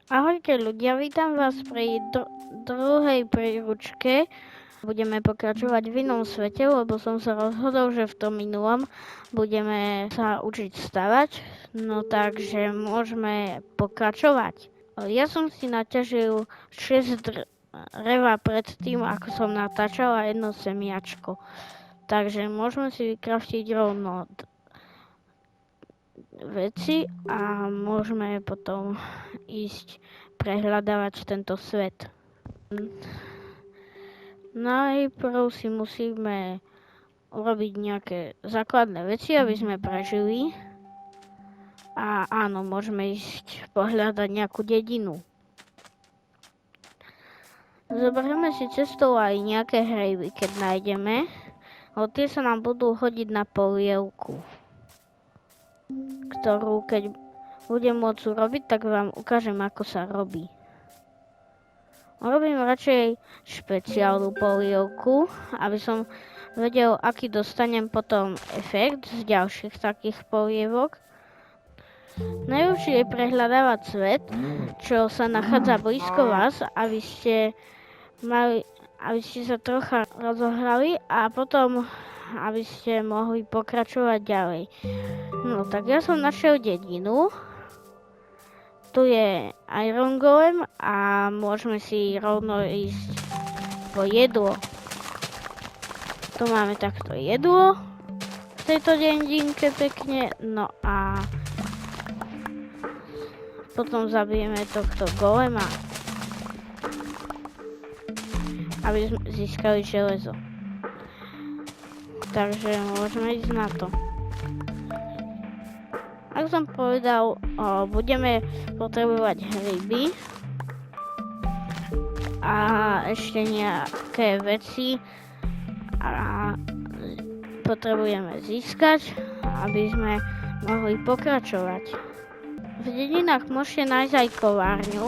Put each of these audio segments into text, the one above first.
Ahojte ľudia, vítam vás pri druhej príručke. Budeme pokračovať v inom svete, lebo som sa rozhodol, že v tom minulom budeme sa učiť stavať. No takže môžeme pokračovať. Ja som si naťažil 6 dreva pred tým, ako som natáčala jedno semiačko. Takže môžeme si vykraftiť rovno veci a môžeme potom ísť prehľadávať tento svet. Najprv si musíme urobiť nejaké základné veci, aby sme prežili. A áno, môžeme ísť pohľadať nejakú dedinu. Zoberieme si cestou aj nejaké hrejby, keď nájdeme, ale tie sa nám budú hodiť na polievku, ktorú keď budem môcť urobiť, tak vám ukážem, ako sa robí. Robím radšej špeciálnu polievku, aby som vedel, aký dostanem potom efekt z ďalších takých polievok. Najlepšie je prehľadávať svet, čo sa nachádza blízko vás, aby ste sa trocha rozohrali a potom aby ste mohli pokračovať ďalej. No tak ja som našiel dedinu. Tu je Iron Golem a môžeme si rovno ísť po jedlo. Tu máme takto jedlo v tejto dedinke pekne. No a potom zabijeme tohto golema, aby sme získali železo. Takže môžeme ísť na to. Ako som povedal, budeme potrebovať hryby a ešte nejaké veci a potrebujeme získať, aby sme mohli pokračovať. V dedinách môžete nájsť aj kovárňu,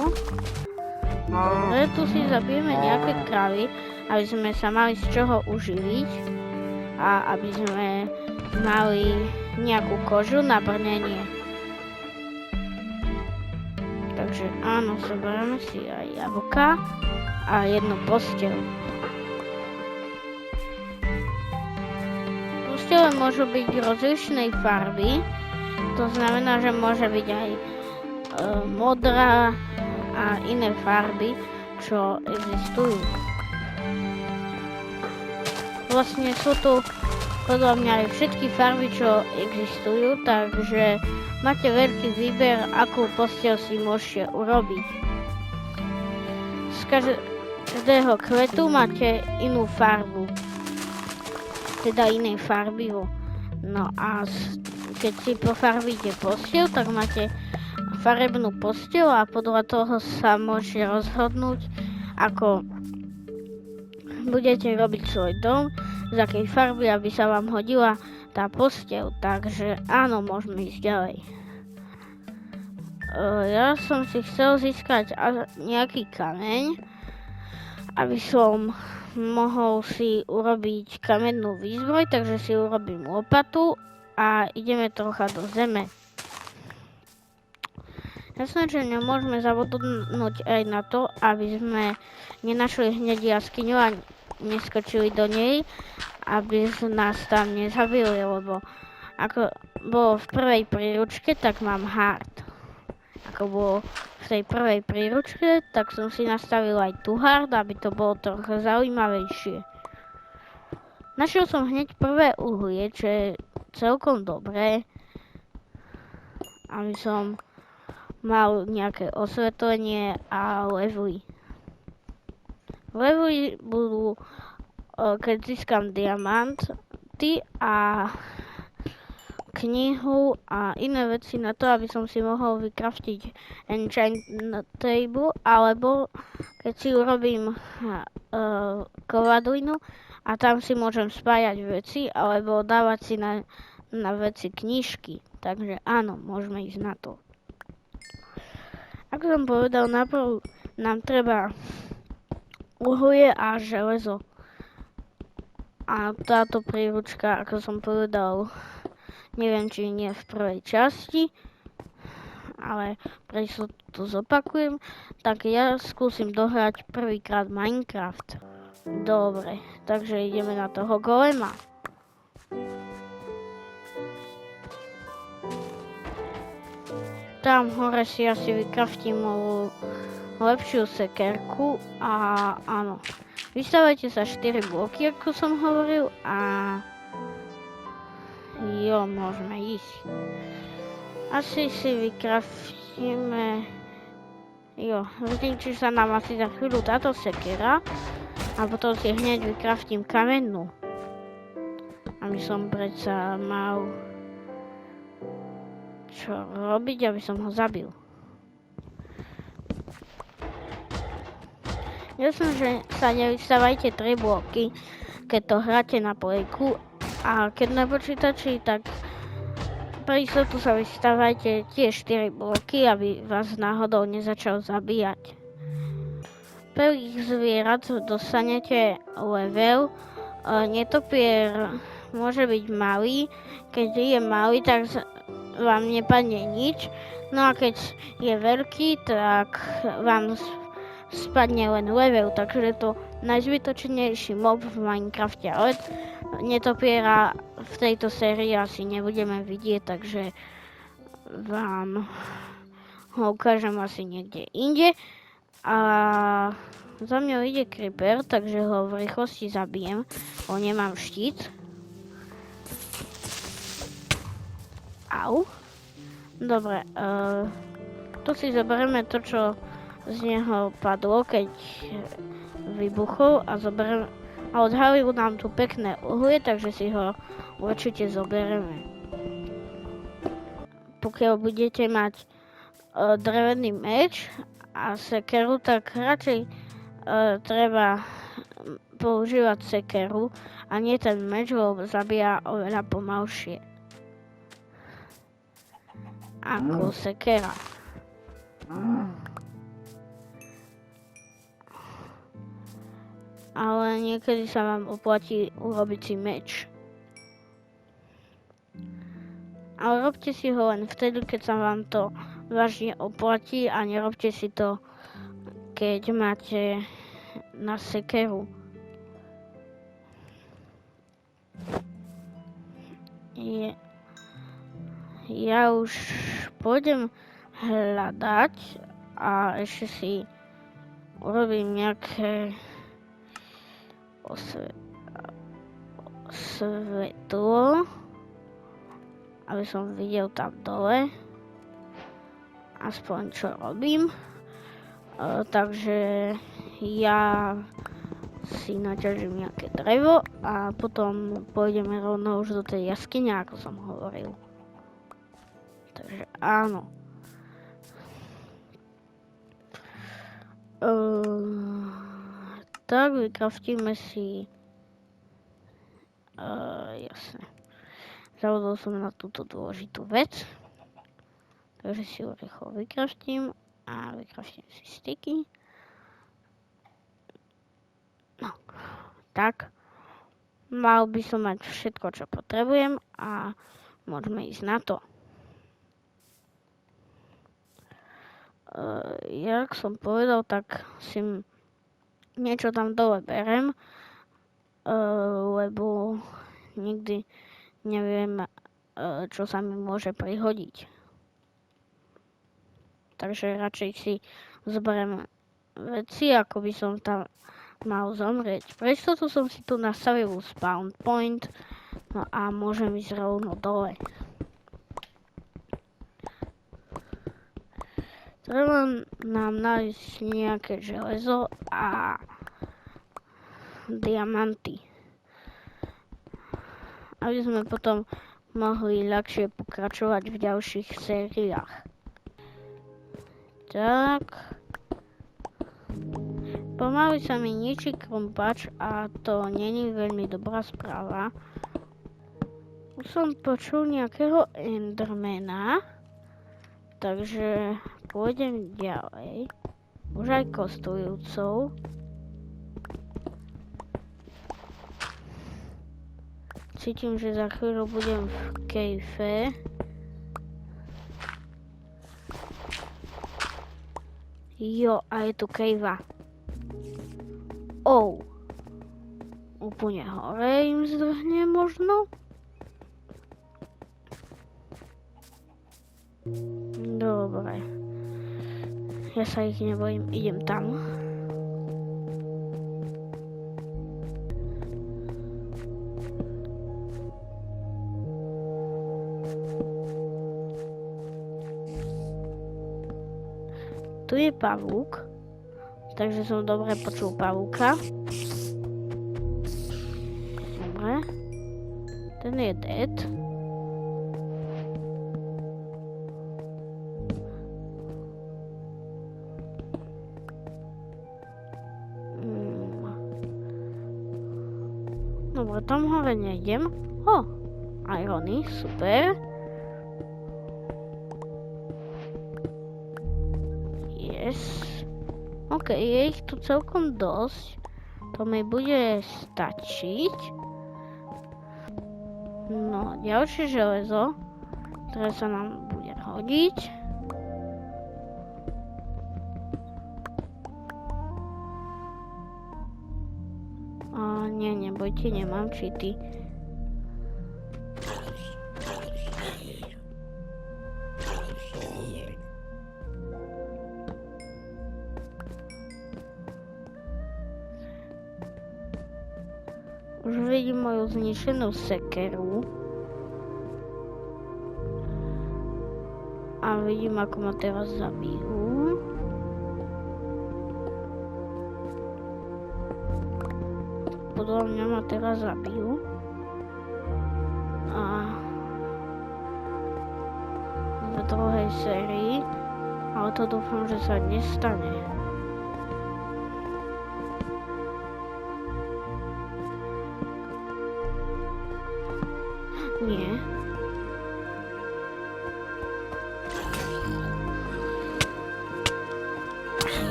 ale tu si zabijeme nejaké kravy, aby sme sa mali z čoho uživiť a aby sme mali nejakú kožu na brnenie. Takže áno, zoberieme si aj jablka a jednu posteľ. Postele môžu byť rozličnej farby, to znamená, že môže byť aj modrá a iné farby, čo existujú. Vlastne sú tu podľa mňa aj všetky farby, čo existujú, takže máte veľký výber, akú posteľ si môžete urobiť. Z každého kvetu máte inú farbu, teda inej farby. No a keď si pofarbíte posteľ, tak máte farebnú posteľ a podľa toho sa môžete rozhodnúť, ako budete robiť svoj dom, z akej farby, aby sa vám hodila tá posteľ. Takže áno, môžeme ísť ďalej. Ja som si chcel získať nejaký kameň, aby som mohol si urobiť kamennú výzbroj, takže si urobím lopatu a ideme trocha do zeme. Jasné, že nemôžeme zabudnúť aj na to, aby sme nenašli hneď jaskyňu a neskočili do nej, aby nás tam nezabili, lebo ako bolo v prvej príručke, tak mám hard. Ako bolo v tej prvej príručke, tak som si nastavil aj tu hard, aby to bolo trochu zaujímavejšie. Našiel som hneď prvé uhlie, čo je celkom dobré, aby som mal nejaké osvetlenie a levely. Levely budú, keď získam diamanty a knihu a iné veci na to, aby som si mohol vykraftiť enchant table, alebo keď si urobím kovadlinu a tam si môžem spájať veci, alebo dávať si na veci knižky. Takže áno, môžeme ísť na to. Ako som povedal, najprv nám treba uhlie a železo. A táto príručka, ako som povedal, neviem, či nie v prvej časti, ale prečo to zopakujem, tak ja skúsim dohrať prvýkrát Minecraft. Dobre, takže ideme na toho golema. Tam hore si asi vykraftím lepšiu sekerku a áno. Vystavajte sa 4 bloky, ako som hovoril, a jo, môžeme ísť. Asi si vykraftíme, jo, zničí sa nám asi za chvíľu táto sekera a potom si hneď vykraftím kamennú. A my som predsa mal čo robiť, aby som ho zabil. Jasné, že sa nevystávajte 3 bloky, keď to hráte na plejku, a keď na počítači, tak pre istotu sa vystávajte tie 4 bloky, aby vás náhodou nezačal zabíjať. Prvých zvierat dostanete level. Netopier môže byť malý, keď je malý, tak vám nepadne nič, no a keď je veľký, tak vám spadne len level, takže je to najzbytočnejší mob v Minecrafte, ale netopiera v tejto sérii asi nebudeme vidieť, takže vám ho ukážem asi niekde inde. A za mňou ide creeper, takže ho v rýchlosti zabijem, ho nemám štít. Au. Dobre, tu si zoberieme to, čo z neho padlo, keď vybuchol, a odhalil nám tu pekné uhlie, takže si ho určite zoberieme. Pokiaľ budete mať drevený meč a sekeru, tak radšej treba používať sekeru a nie ten meč, lebo zabíja oveľa pomalšie ako sekera. Ale niekedy sa vám oplatí urobiť si meč. Ale robte si ho len vtedy, keď sa vám to vážne oplatí, a nerobte si to, keď máte na sekeru. Ja už pôjdem hľadať a ešte si urobím nejaké svetlo, aby som videl tam dole aspoň čo robím. Takže ja si naťažím nejaké drevo a potom pôjdeme rovno už do tej jaskyne, ako som hovoril. Takže áno. Tak vykraftíme si... jasne. Zavodol som na túto dôležitú vec. Takže si ho rýchlo vykraftím a vykraftím si sticky. No, tak. Mal by som mať všetko, čo potrebujem, a môžeme ísť na to. Jak som povedal, tak si niečo tam dole berem, lebo nikdy neviem, čo sa mi môže prihodiť. Takže radšej si zoberiem veci, ako by som tam mal zomrieť. Prečo tu som si tu nastavil spawn point, no a môžem ísť rovno dole. Treba nám nájsť nejaké železo a diamanty, aby sme potom mohli ľahšie pokračovať v ďalších sériách. Tak. Pomaly sa mi ničí krumpač a to není veľmi dobrá správa. Už som počul nejakého endermana, takže pôjdem ďalej. Už aj kostujúcou. Cítim, že za chvíľu budem v kejfe. Jo, a je tu kejva. Oh. Úplne hore im zdvhne možno? Dobre. Ja sa ich nebojím, idem tam. Tu je pavúk, takže som dobre počul pavúka. Dobre. Ten je dead. Dobre, tam hore nejdem. Irony, super. OK, je ich tu celkom dosť. To mi bude stačiť. No, ďalšie železo, ktoré sa nám bude hodiť. Nie, nebojte, nemám cheaty. Už vidím moju zničenú sekeru. A vidím, ako ma teraz zabijú. Podľa mňa ma teraz zabijú. A v druhej sérii. Ale to dúfam, že sa nestane. Nie.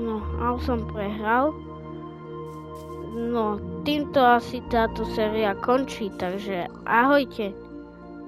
No, ale som prehral. No, týmto asi táto séria končí, takže ahojte.